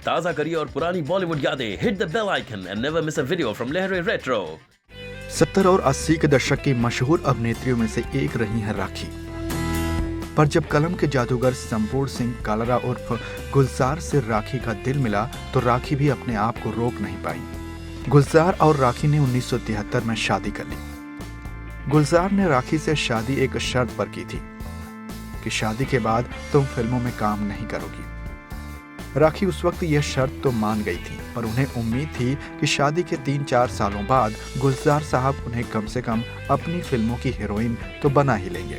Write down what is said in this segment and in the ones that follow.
ताज़ा करिए और पुरानी बॉलीवुड यादें। Hit the bell icon and never miss a video from Lehren retro. 70 और 80 के दशक की मशहूर अभिनेत्रियों में से एक रही है राखी। पर जब कलम के जादूगर संपूर्ण सिंह कालरा उर्फ गुलजार से राखी का दिल मिला तो राखी भी अपने आप को रोक नहीं पाई। गुलजार और राखी ने 1973 में शादी कर ली। गुलजार ने राखी से शादी एक शर्त पर की थी कि शादी के बाद तुम फिल्मों में काम नहीं करोगी। राखी उस वक्त यह शर्त तो मान गई थी, पर उन्हें उम्मीद थी कि शादी के 3-4 सालों बाद गुलजार साहब उन्हें कम से कम अपनी फिल्मों की हीरोइन तो बना ही लेंगे।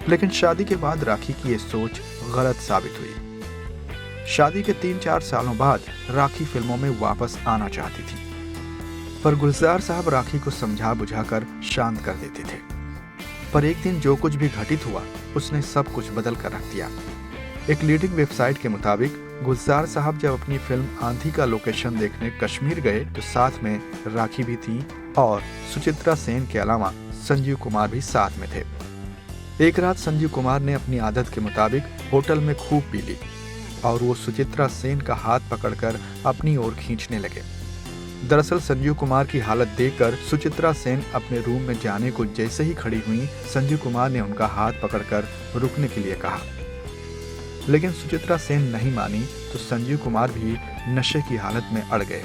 लेकिन शादी के बाद राखी की यह सोच गलत साबित हुई। शादी के 3-4 सालों बाद राखी फिल्मों में वापस आना चाहती थी, पर गुलजार साहब राखी को समझा बुझाकर शांत कर देते थे। पर एक दिन जो कुछ भी घटित हुआ उसने सब कुछ बदल कर रख दिया। एक लीडिंग वेबसाइट के मुताबिक गुलजार साहब जब अपनी फिल्म आंधी का लोकेशन देखने कश्मीर गए तो साथ में राखी भी थी और सुचित्रा सेन के अलावा संजीव कुमार भी साथ में थे। एक रात संजीव कुमार ने अपनी आदत के मुताबिक होटल में खूब पी ली और वो सुचित्रा सेन का हाथ पकड़कर अपनी ओर खींचने लगे। दरअसल संजीव कुमार की हालत देखकर सुचित्रा सेन अपने रूम में जाने को जैसे ही खड़ी हुई, संजीव कुमार ने उनका हाथ पकड़कर रुकने के लिए कहा, लेकिन सुचित्रा सेन नहीं मानी तो संजीव कुमार भी नशे की हालत में अड़ गए।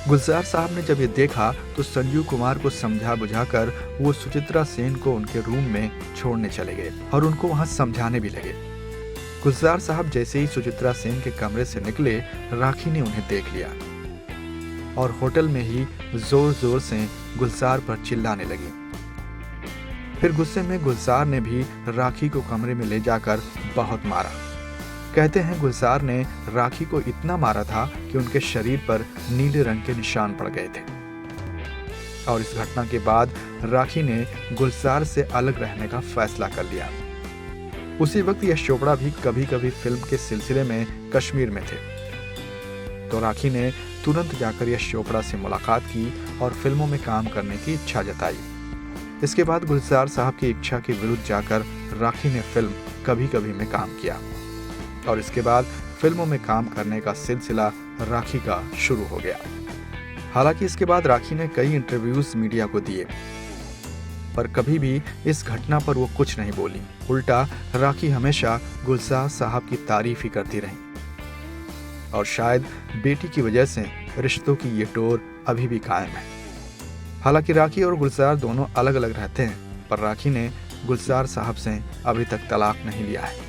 गुलजार साहब ने जब ये देखा तो संजीव कुमार को समझा बुझाकर वो सुचित्रा सेन को उनके रूम में छोड़ने चले गए और उनको वहां समझाने भी लगे। गुलजार साहब जैसे ही सुचित्रा सेन के कमरे से निकले, राखी ने उन्हें देख लिया और होटल में ही जोर जोर से गुलजार पर चिल्लाने लगी। फिर गुस्से में गुलजार ने भी राखी को कमरे में ले जाकर बहुत मारा। कहते हैं गुलजार ने राखी को इतना मारा था कि उनके शरीर पर नीले रंग के निशान पड़ गए थे। और इस घटना के बाद राखी ने गुलजार से अलग रहने का फैसला कर लिया। उसी वक्त यश चोपड़ा भी कभी कभी फिल्म के सिलसिले में कश्मीर में थे, तो राखी ने तुरंत जाकर यश चोपड़ा से मुलाकात की और फिल्मों में काम करने की इच्छा जताई। इसके बाद गुलजार साहब की इच्छा के विरुद्ध जाकर राखी ने फिल्म कभी कभी में काम किया और इसके बाद फिल्मों में काम करने का सिलसिला राखी का शुरू हो गया। हालांकि इसके बाद राखी ने कई इंटरव्यूज मीडिया को दिए, पर कभी भी इस घटना पर वो कुछ नहीं बोली। उल्टा राखी हमेशा गुलजार साहब की तारीफ ही करती रही और शायद बेटी की वजह से रिश्तों की ये डोर अभी भी कायम है। हालांकि राखी और गुलजार दोनों अलग अलग रहते हैं, पर राखी ने गुलजार साहब से अभी तक तलाक नहीं लिया है।